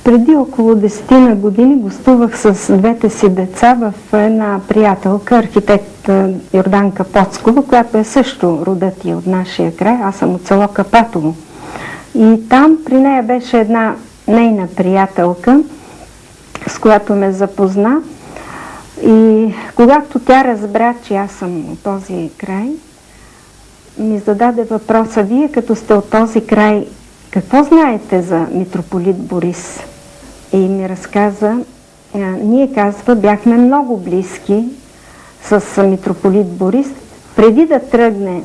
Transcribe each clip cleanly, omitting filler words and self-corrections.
Преди около 10 години гостувах с двете си деца в една приятелка, архитект Йорданка Поцкова, която е също родът и от нашия край. Аз съм от село Капатово. И там при нея беше една нейна приятелка, с която ме запозна. И когато тя разбра, че аз съм от този край, ми зададе въпроса: вие като сте от този край, какво знаете за митрополит Борис? И ми разказа, ние, казва, бяхме много близки с митрополит Борис. Преди да тръгне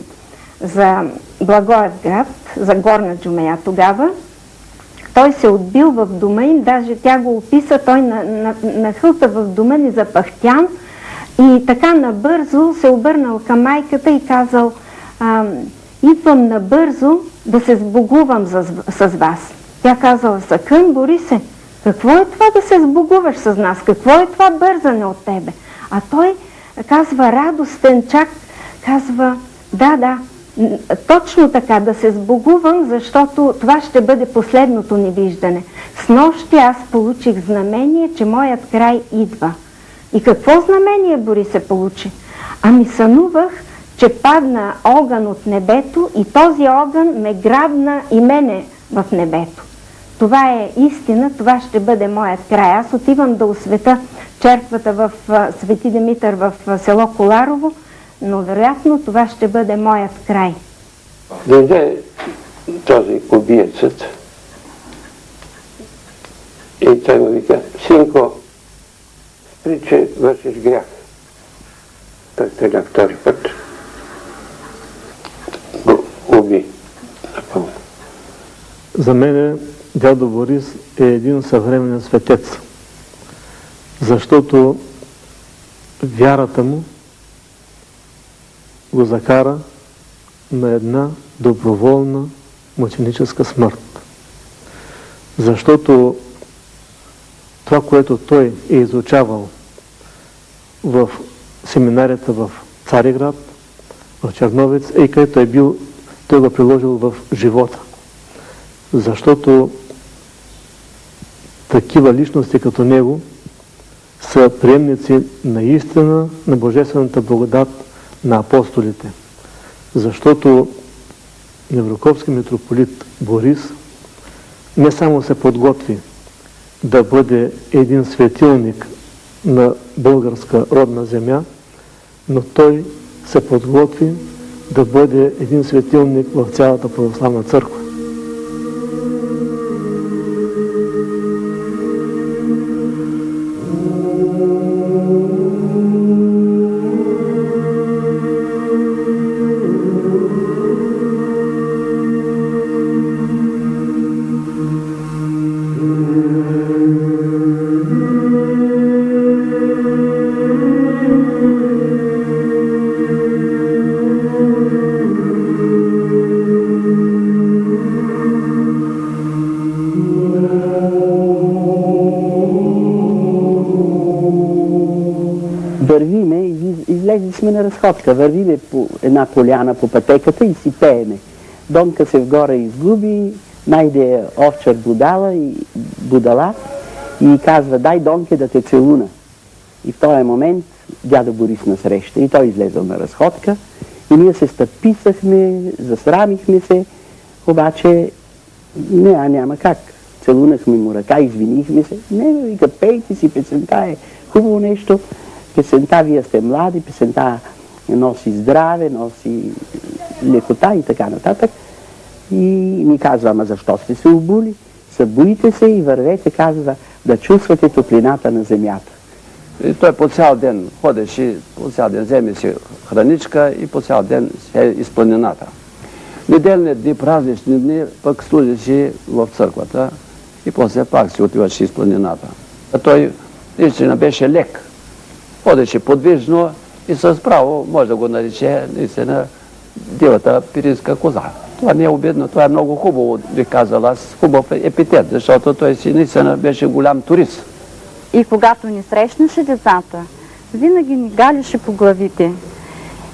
за Благоевград, за Горна Джумея тогава, той се отбил в дома им, даже тя го описа, той нахълта в дома ни запахтян и така набързо се обърнал към майката и казал: идвам набързо да се сбогувам с вас. Тя казала: съкън, Борисе, какво е това да се сбогуваш с нас? Какво е това бързане от тебе? А той казва радостен чак, казва: да, точно така, да се сбогувам, защото това ще бъде последното ни виждане. Снощи аз получих знамение, че моят край идва. И какво знамение, Борисе, получи? Ами сънувах, че падна огън от небето и този огън ме грабна и мене в небето. Това е истина, това ще бъде моят край. Аз отивам да осветя черквата в Свети Димитър в село Коларово, но вероятно това ще бъде моят край. Дойде този убиецът и той му вика: синко, спри, че вършиш грях. Той тръгна втори път, го уби напълно. За мен дядо Борис е един съвременен светец, защото вярата му го закара на една доброволна мъченическа смърт. Защото това, което той е изучавал в семинарията в Цариград, в Черновец, и където е бил, той го приложил в живота. Защото такива личности като него са приемници на истина, на божествената благодат на апостолите. Защото Неврокопски митрополит Борис не само се подготви да бъде един светилник на българска родна земя, но той се подготви да бъде един светилник в цялата православна църква. Сме на разходка, вървиме по една поляна по пътеката и си пееме. Донка се вгоре изгуби, найде овчар будала и казва: дай, Донке, да те целуна. И в този момент дядо Борис насреща и той излезъл на разходка и ние се стъписахме, засрамихме се, обаче няма как. Целунахме му ръка, извинихме се. Не, вика, пейте си, песента е хубаво нещо. Песента, вие сте млади, песента носи здраве, носи лекота и така нататък. И ни казва: ама защо сте се обули? Събуйте се и вървете, казва, да чувствате топлината на земята. И той по цял ден ходеше, по цял ден вземе си храничка и по цял ден е из планината. Неделни дни, празнични дни, пък служеше в църквата и после пак си отиваше из планината. А той наистина беше лек. Ходеше подвижно и с право може да го нарече наистина дивата пиринска коза. Това не е обидно, това е много хубаво, би казала аз, хубав епитет, защото той си наистина беше голям турист. И когато ни срещнаше децата, винаги ни галеше по главите.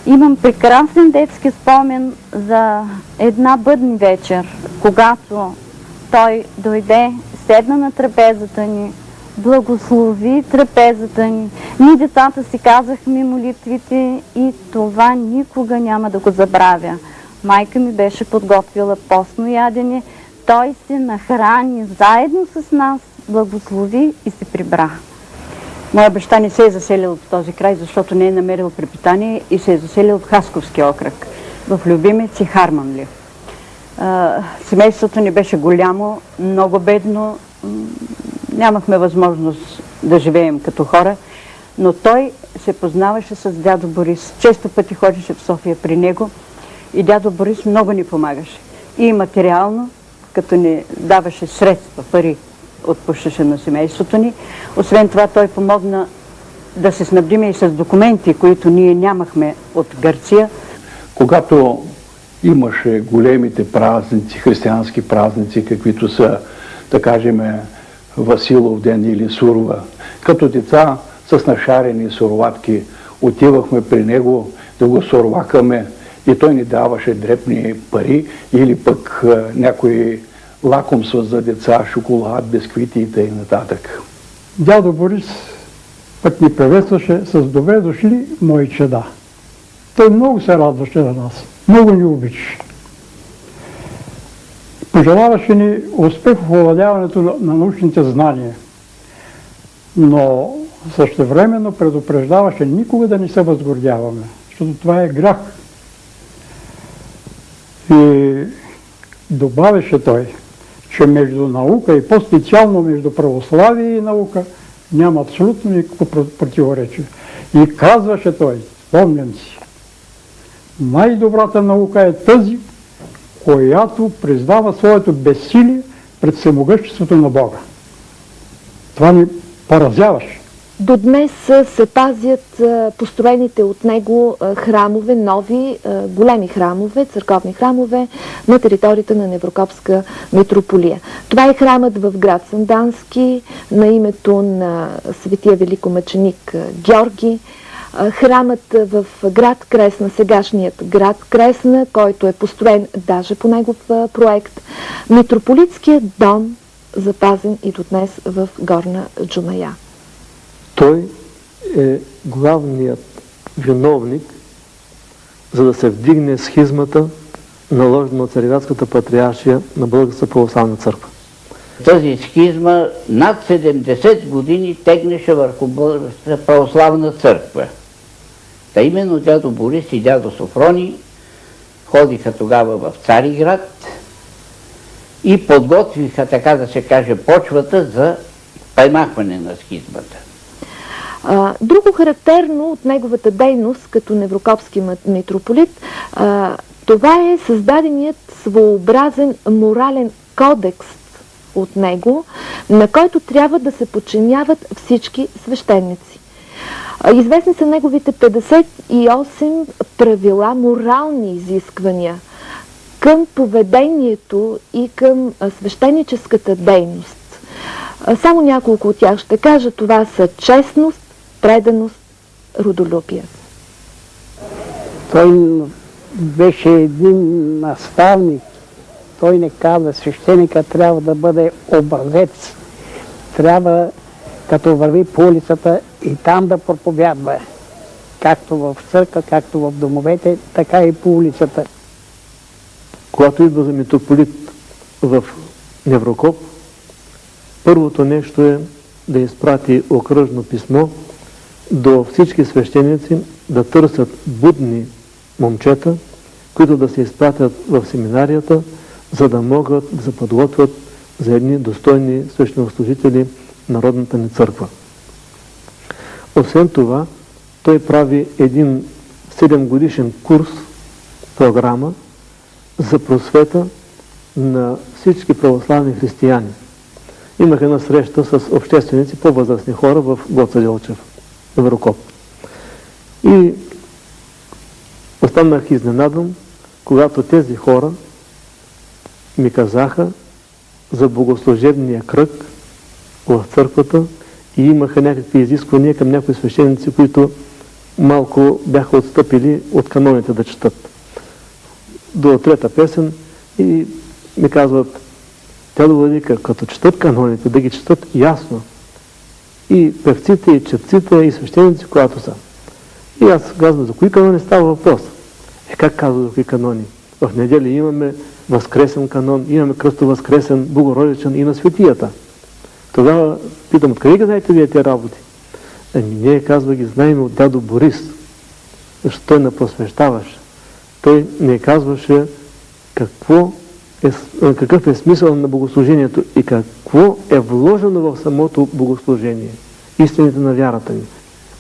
Имам прекрасен детски спомен за една бъдни вечер, когато той дойде седна на трапезата ни, благослови трапезата ни. Ние децата си казахме молитвите и това никога няма да го забравя. Майка ми беше подготвила постно ядене, той се нахрани заедно с нас, благослови и се прибра. Моя баща не се е заселил в този край, защото не е намерил препитание и се е заселил в Хасковски окръг, в Любимец и Харманли. Семейството ни беше голямо, много бедно, нямахме възможност да живеем като хора, но той се познаваше с дядо Борис. Често пъти ходеше в София при него и дядо Борис много ни помагаше. И материално, като ни даваше средства, пари, отпущаше на семейството ни. Освен това той помогна да се снабдиме и с документи, които ние нямахме от Гърция. Когато имаше големите празници, християнски празници, каквито са, да кажем, Василов ден или Сурова, като деца с нашарени суроватки отивахме при него да го сурвакаме и той ни даваше дребни пари или пък някои лакомства за деца, шоколад, бисквити и т.н. Дядо Борис пък ни приветстваше с добре дошли мои чеда. Той много се радваше на нас, много ни обичаше. Пожелаваше ни успех в овладяването на научните знания, но същевременно предупреждаваше никога да не се възгордяваме, защото това е грях. И добавяше той, че между наука и по-специално между православие и наука няма абсолютно никакво противоречие. И казваше той, спомням си, най-добрата наука е тази, която признава своето безсилие пред всемогъществото на Бога. Това ни поразяваше. До днес се пазят построените от него храмове, нови, големи храмове, църковни храмове на територията на Неврокопска митрополия. Това е храмът в град Сандански на името на светия великомъченик Георги, храмът в град Кресна, сегашният град Кресна, който е построен даже по негов проект, митрополитският дом, запазен и до днес в Горна Джумая. Той е главният виновник, за да се вдигне схизмата, наложена от Цариградската патриаршия на Българската православна църква. Тази схизма над 70 години тегнеше върху Българската православна църква. Та именно дядо Борис и дядо Софрони ходиха тогава в Цариград и подготвиха, така да се каже, почвата за премахване на схизмата. Друго характерно от неговата дейност като неврокопски митрополит, това е създаденият своеобразен морален кодекс от него, на който трябва да се подчиняват всички свещеници. Известни са неговите 58 правила, морални изисквания към поведението и към свещеническата дейност. Само няколко от тях ще кажа. Това са честност, преданост, родолюбие. Той беше един наставник. Той не казва, свещеника трябва да бъде образец. Трябва, като върви по улицата, и там да проповядва. Както в църква, както в домовете, така и по улицата. Когато идва за митрополит в Неврокоп, първото нещо е да изпрати окръжно писмо до всички свещеници да търсят будни момчета, които да се изпратят в семинарията, за да могат да се подготвят за едни достойни свещенослужители народната ни църква. Освен това, той прави един 7-годишен курс, програма за просвета на всички православни християни. Имах една среща с общественици, по-възрастни хора в Гоца Делчев, Неврокоп. И останах изненадан, когато тези хора ми казаха за богослужебния кръг в църквата и имаха някакви изисквания към някои свещеници, които малко бяха отстъпили от каноните да четат. До трета песен и ми казват: Дядо Владика, като четат каноните, да ги четат ясно. И певците, и четците, и свещеници, когато са. И аз казвам, за кои канони става въпрос? Как казва за кои канони? В неделя имаме възкресен канон, имаме кръстовъзкресен, богородичен и на светията. Тогава питам, откъде ги знаете вие тези работи? Ние, казва, ги знаем от дядо Борис, защото той не просвещаваше. Той не казваше какъв е смисъл на богослужението и какво е вложено в самото богослужение. Истините на вярата ни.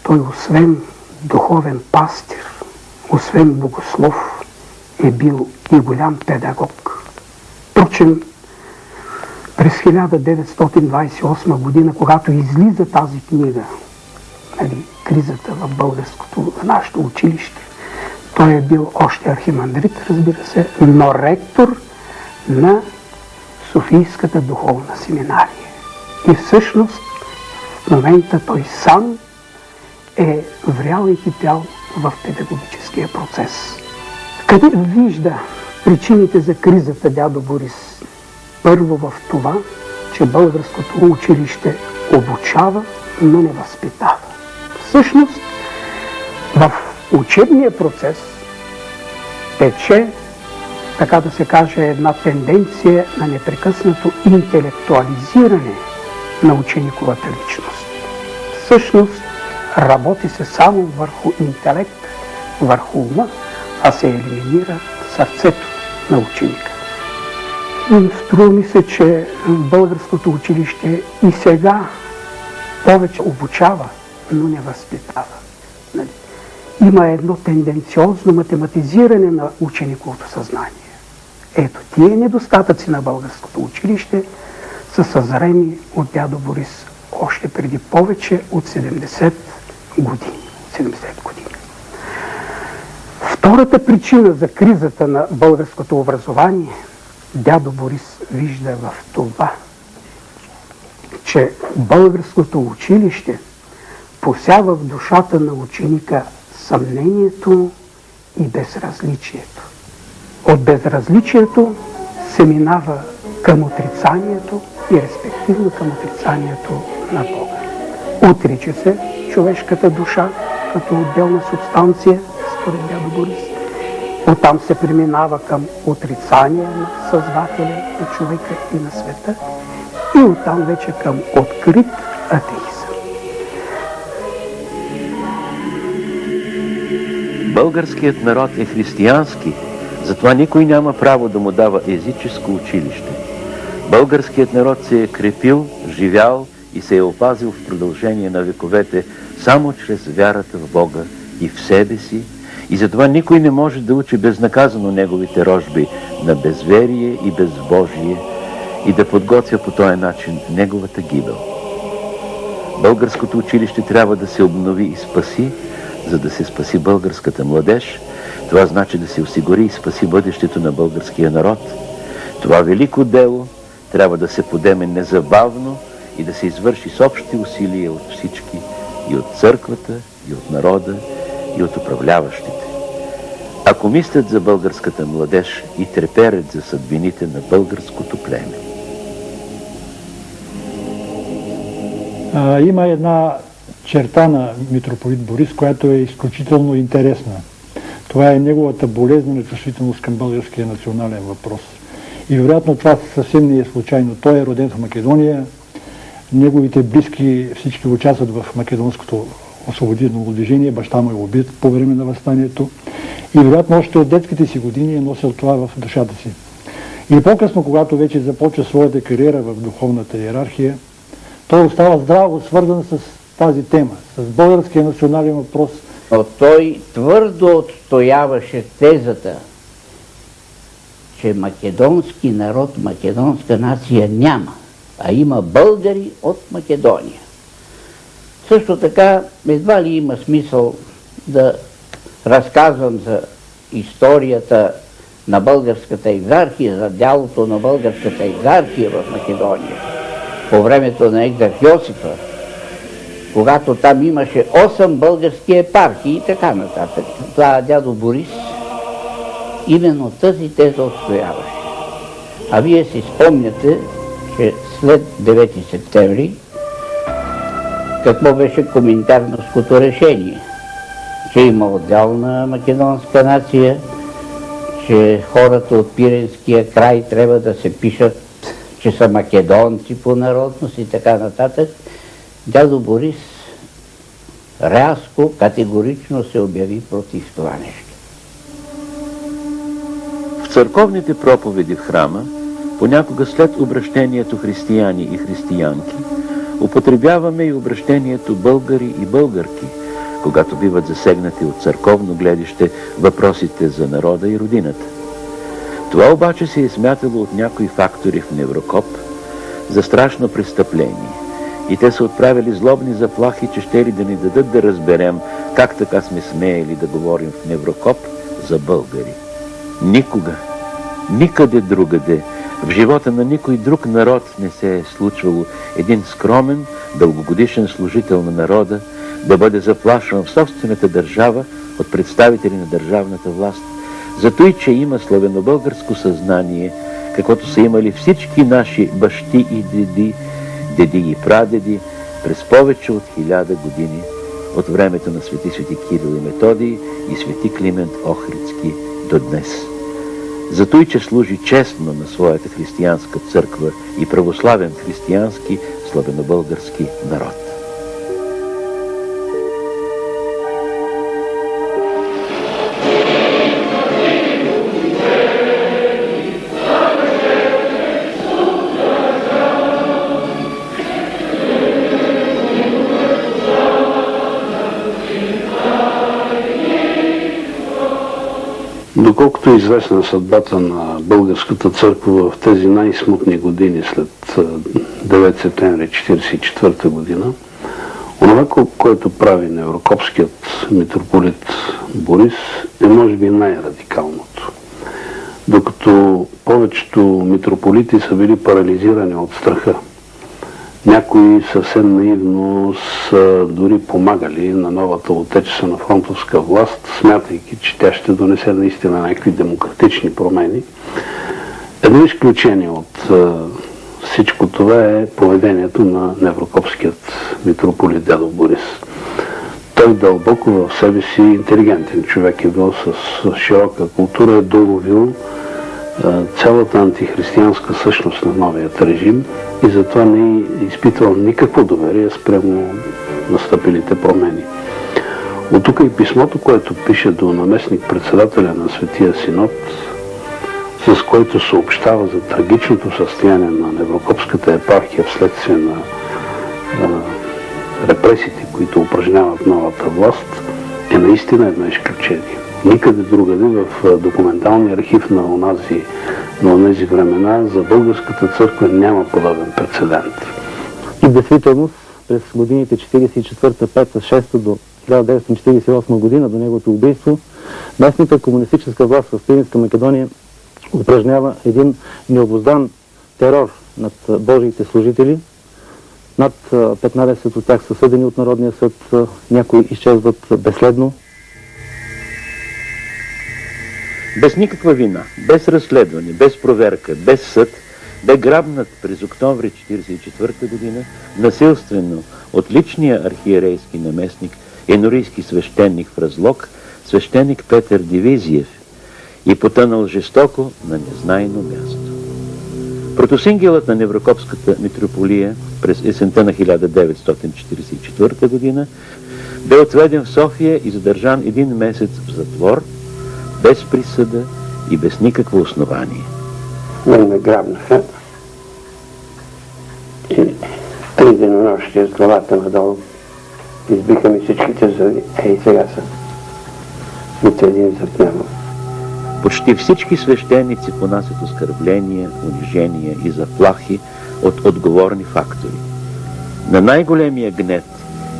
Той, освен духовен пастир, освен богослов, е бил и голям педагог. Впрочем, през 1928 година, когато излиза тази книга, кризата в българското, в нашето училище, той е бил още архимандрит, разбира се, но ректор на Софийската духовна семинария. И всъщност в момента той сам е врял и кипял в педагогическия процес. Къде вижда причините за кризата дядо Борис? Първо в това, че българското училище обучава, но не възпитава. Всъщност в учебния процес тече, така да се каже, една тенденция на непрекъснато интелектуализиране на учениковата личност. Всъщност работи се само върху интелект, върху ума, а се елиминира сърцето на ученика. Струва ми се, че българското училище и сега повече обучава, но не възпитава. Има едно тенденциозно математизиране на учениковото съзнание. Ето, тия недостатъци на българското училище са съзрени от дядо Борис още преди повече от 70 години. Втората причина за кризата на българското образование дядо Борис вижда в това, че българското училище посява в душата на ученика съмнението и безразличието. От безразличието се минава към отрицанието и респективно към отрицанието на Бога. Отрича се човешката душа като отделна субстанция, според дядо Борис. Оттам се преминава към отрицание на Създателя, на човека и на света, и оттам вече към открит атеизъм. Българският народ е християнски, затова никой няма право да му дава езическо училище. Българският народ се е крепил, живял и се е опазил в продължение на вековете само чрез вярата в Бога и в себе си, и затова никой не може да учи безнаказано неговите рожби на безверие и безбожие и да подготвя по този начин неговата гибел. Българското училище трябва да се обнови и спаси, за да се спаси българската младеж. Това значи да се осигури и спаси бъдещето на българския народ. Това велико дело трябва да се подеме незабавно и да се извърши с общи усилия от всички, и от църквата, и от народа, и от управляващите. Ако мислят за българската младеж и треперят за съдбините на българското племе. Има една черта на митрополит Борис, която е изключително интересна. Това е неговата болезнена чувствителност към българския национален въпрос. И вероятно това съвсем не е случайно. Той е роден в Македония, неговите близки всички участват в македонското освободително движение, баща му е убит по време на въстанието и вероятно още от детските си години е носил това в душата си. И по-късно, когато вече започва своята кариера в духовната иерархия, той остава здраво свързан с тази тема, с българския национален въпрос. Но той твърдо отстояваше тезата, че македонски народ, македонска нация няма, а има българи от Македония. Също така, едва ли има смисъл да разказвам за историята на българската екзархия, за дялото на българската екзархия в Македония по времето на екзарх Йосифа, когато там имаше 8 български епархии и така нататък. Това дядо Борис именно тази теза отстояваше. А вие си спомняте, че след 9 септември какво беше коминтерновското решение? Че има отделна македонска нация, че хората от Пиренския край трябва да се пишат, че са македонци по народност и така нататък. Дядо Борис рязко, категорично се обяви против това нещо. В църковните проповеди в храма, понякога след обращението християни и християнки, употребяваме и обращението българи и българки, когато биват засегнати от църковно гледище въпросите за народа и родината. Това обаче се е смятало от някои фактори в Неврокоп за страшно престъпление и те са отправили злобни заплахи, че ще ли да ни дадат да разберем как така сме смеяли да говорим в Неврокоп за българи. Никога, никъде другаде, в живота на никой друг народ не се е случвало един скромен, дългогодишен служител на народа да бъде заплашван в собствената държава от представители на държавната власт, зато и че има славянобългарско съзнание, каквото са имали всички наши бащи и деди и прадеди през повече от 1000 години от времето на свети Кирил и Методий и свети Климент Охридски до днес. Зато и че служи честно на своята християнска църква и православен християнски славянобългарски народ. Доколкото е известна съдбата на българската църква в тези най-смутни години след 9 септември 1944 година, онова, което прави неврокопският митрополит Борис, е може би най-радикалното. Докато повечето митрополити са били парализирани от страха, някои съвсем наивно са дори помагали на новата отечествена фронтовска власт, смятайки, че тя ще донесе наистина някакви демократични промени. Едно изключение от всичко това е поведението на неврокопският митрополит дядо Борис. Той дълбоко в себе си интелигентен човек е бил с широка култура, е доловил цялата антихристиянска същност на новият режим и затова не е изпитвал никакво доверие спрямо настъпилите промени. От тук и писмото, което пише до наместник-председателя на Светия Синод, с който съобщава за трагичното състояние на Неврокопската епархия вследствие на репресиите, които упражняват новата власт, е наистина едно изключение. Никъде другаде в документалния архив на онези времена за българската църква няма подобен прецедент. И действителност през годините 44, 5, 6 до 1948 година, до неговото убийство, местната комунистическа власт в Пиринска Македония упражнява един необуздан терор над Божиите служители. Над 15 от тях са съдени от Народния съд, някои изчезват безследно. Без никаква вина, без разследване, без проверка, без съд, бе грабнат през октомври 1944 година насилствено от личния архиерейски наместник, енорийски свещеник в Разлог, свещеник Петър Дивизиев и потънал жестоко на незнайно място. Протосингелът на Неврокопската митрополия през есента на 1944 година бе отведен в София и задържан 1 месец в затвор, без присъда и без никакво основание. Мен ме грабнаха и 3 денонощия с главата надолу. Избиха ми всичките зъби. Ей, сега са. Нито един зъб няма. Почти всички свещеници понасят оскърбления, унижения и заплахи от отговорни фактори. На най-големия гнет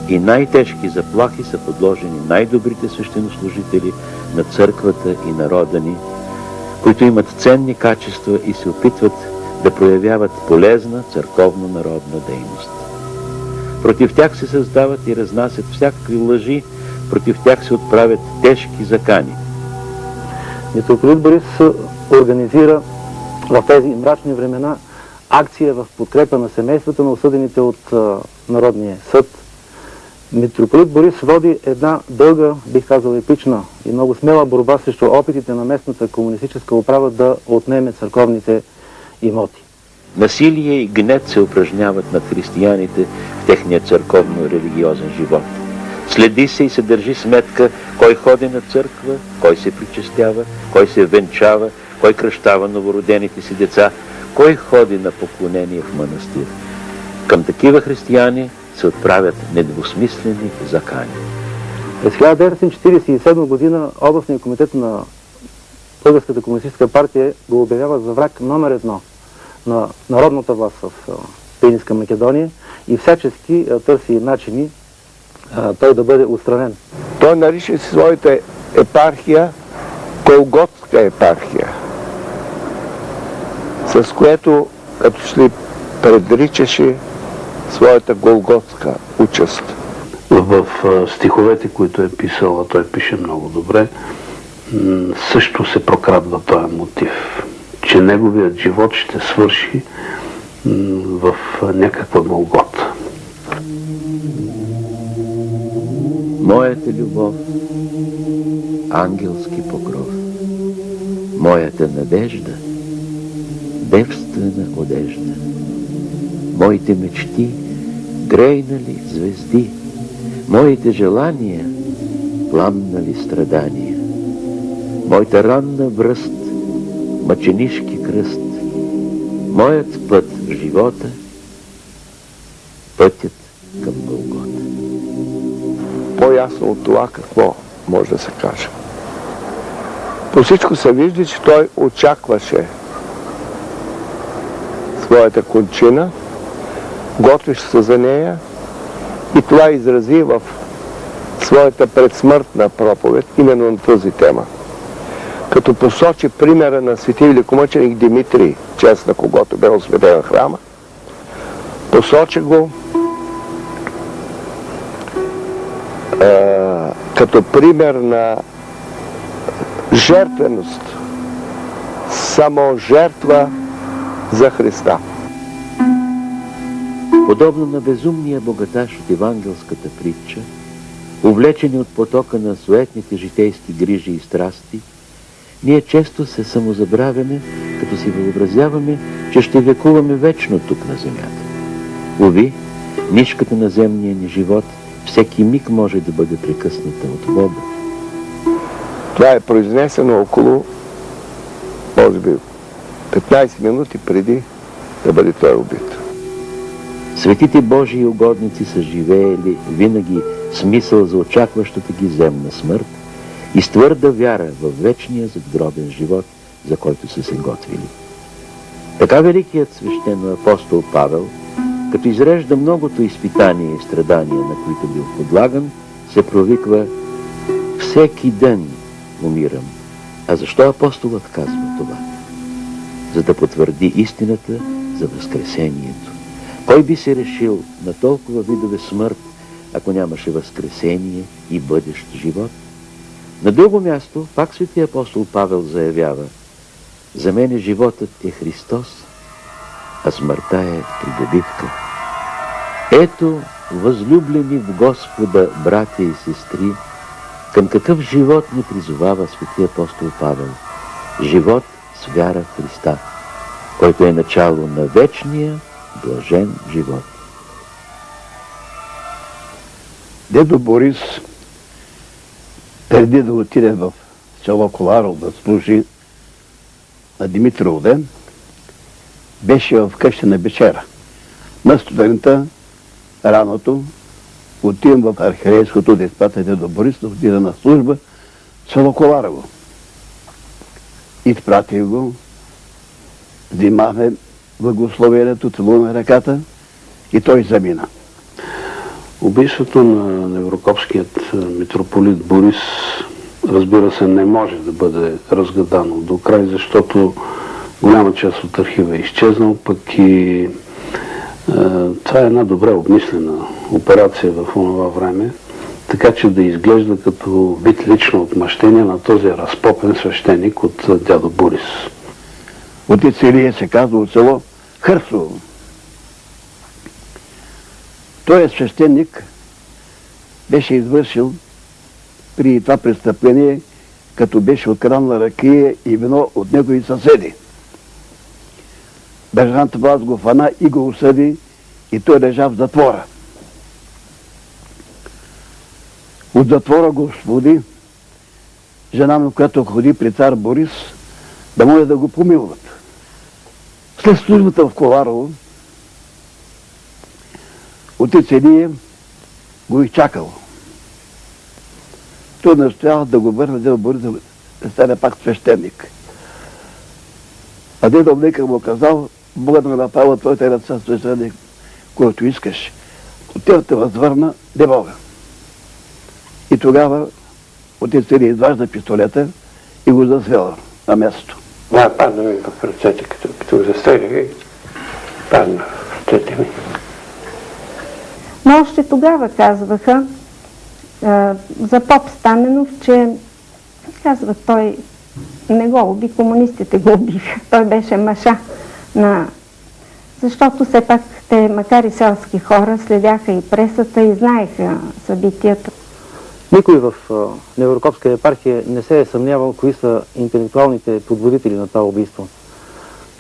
и най-тежки заплахи са подложени най-добрите свещенослужители на църквата и народа ни, които имат ценни качества и се опитват да проявяват полезна църковно-народна дейност. Против тях се създават и разнасят всякакви лъжи, против тях се отправят тежки закани. Митрополит Борис организира в тези мрачни времена акция в подкрепа на семействата на осъдените от Народния съд. Митрополит Борис води една дълга, бих казал, епична и много смела борба срещу опитите на местната комунистическа управа да отнеме църковните имоти. Насилие и гнет се упражняват над християните в техния църковно-религиозен живот. Следи се и се държи сметка кой ходи на църква, кой се причестява, кой се венчава, кой кръщава новородените си деца, кой ходи на поклонение в манастир. Към такива християни се отправят недвусмислени закани. През 1947 година областният комитет на Българската комунистическа партия го обявява за враг номер 1 на народната власт в Пиринска Македония и всячески търси начини той да бъде отстранен. Той нарича своята епархия Голготска епархия, с което като ще предричаше своята голготска участ. В стиховете, които е писал, а той пише много добре, също се прокрадва този мотив, че неговият живот ще свърши в някаква Голгота. Моята любов, ангелски покров, моята надежда, девствена одежда, моите мечти, грейнали звезди, моите желания, пламнали страдания, моята ранна бръст, мъченишки кръст, моят път в живота, пътят към Голгота. По-ясно от това какво може да се каже. По всичко се вижда, че той очакваше своята кончина, готвеше се за нея и това изрази в своята предсмъртна проповед именно на тази тема. Като посочи примера на свети великомъченик Димитрий, чест на когото бе осветен храма, посочи го като пример на жертвеност, саможертва за Христа. Подобно на безумния богаташ от евангелската притча, увлечени от потока на суетните житейски грижи и страсти, ние често се самозабравяме, като си въобразяваме, че ще векуваме вечно тук на земята. Уви, нишката на земния ни живот всеки миг може да бъде прекъсната от Бога. Това е произнесено около, може би, 15 минути преди да бъде той убит. Светите Божии угодници са живеели винаги с мисъл за очакващата ги земна смърт и с твърда вяра в вечния задгробен живот, за който са се готвили. Така великият свещено апостол Павел, като изрежда многото изпитания и страдания, на които бил подлаган, се провиква: всеки ден умирам. А защо апостолът казва това? За да потвърди истината за възкресението. Кой би се решил на толкова видове смърт, ако нямаше възкресение и бъдещ живот? На друго място, пак свети апостол Павел заявява: за мен животът е Христос, а смъртта е придобивка. Ето, възлюблени в Господа, братя и сестри, към какъв живот ни призовава свети апостол Павел? Живот с вяра в Христа, който е начало на вечния блажен живот. Дедо Борис, преди да отиде в село Коларов да служи на Димитров ден, беше в къща на вечера. На сутринта, раното, отивам в архиерейското да изпратя дедо Борис да отида на служба в село Коларово. Изпратих го, взимахме благословението, целуваме ръката и той замина. Убийството на Неврокопският митрополит Борис, разбира се, не може да бъде разгадано до край, защото голяма част от архива е изчезнал, пък и това е една добре обмислена операция в онова време, така че да изглежда като вид лично отмъщение на този разпопен свещеник от дядо Борис. Отец Илия се казва от село Хърсово. Той свещеник беше извършил при това престъпление, като беше откраднал ракия и вино от негови съседи. Държавната власт го фана и го осъди и той лежа в затвора. От затвора го освободи жена му, която ходи при цар Борис, да може да го помилват. След службата в Коларово, отец Илия го изчакал. Той настоял да го върне дедо Борис да стане пак свещеник. А дедо Влека му казал, Бога да го направя твоите ръца свещеник, който искаш. Отец те възвърна, де Бога. И тогава отец Илия изважда пистолета и го застрела на място. Падна ми в ръцете, като го застреляха и падна в ръцете ми. Но още тогава казваха за поп Стаменов, че казват, той не го уби, комунистите го убиха. Той беше маша защото все пак те, макар и селски хора, следяха и пресата и знаеха събитията. Никой в Неврокопска епархия не се е съмнявал кои са интелектуалните подводители на това убийство.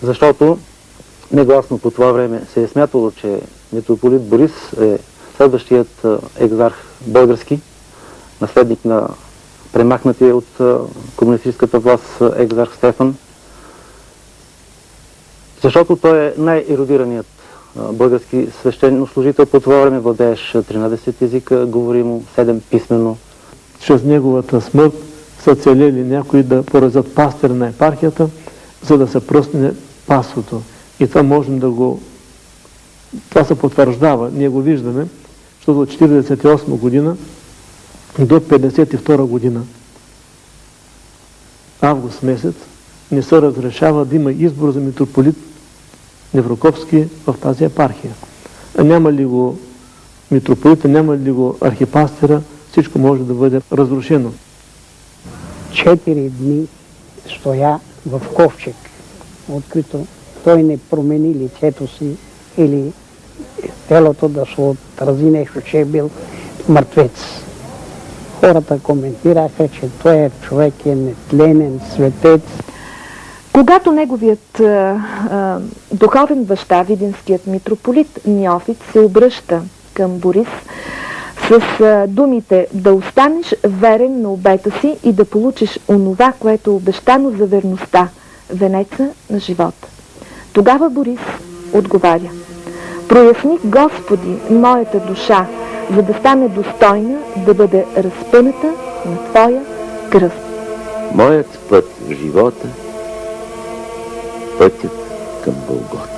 Защото негласно по това време се е смятало, че митрополит Борис е следващият екзарх български, наследник на премахнатия от комунистическата власт екзарх Стефан. Защото той е най-ерудираният български свещенослужител по това време, владееш 13 езика, говори му 7 писмено. Чрез неговата смърт са целели някои да поразят пастир на епархията, за да се пръсне паството. И това можем да го... Това се потвърждава, ние го виждаме, защото от 1948 година до 1952 година, август месец, не се разрешава да има избор за митрополит Неврокопски в тази епархия. А няма ли го митрополита, няма ли го архипастира, всичко може да бъде разрушено. 4 дни стоя в ковчег, открито той не промени лицето си или телото да се отрази нещо, че е бил мъртвец. Хората коментираха, че той човек е нетленен, светец. Когато неговият духовен баща, видинският митрополит Неофит, се обръща към Борис с думите да останеш верен на обета си и да получиш онова, което е обещано за верността, венеца на живота. Тогава Борис отговаря: проясни, Господи, моята душа, за да стане достойна да бъде разпъната на Твоя кръст. Моят път в живота, пътят към Голгота.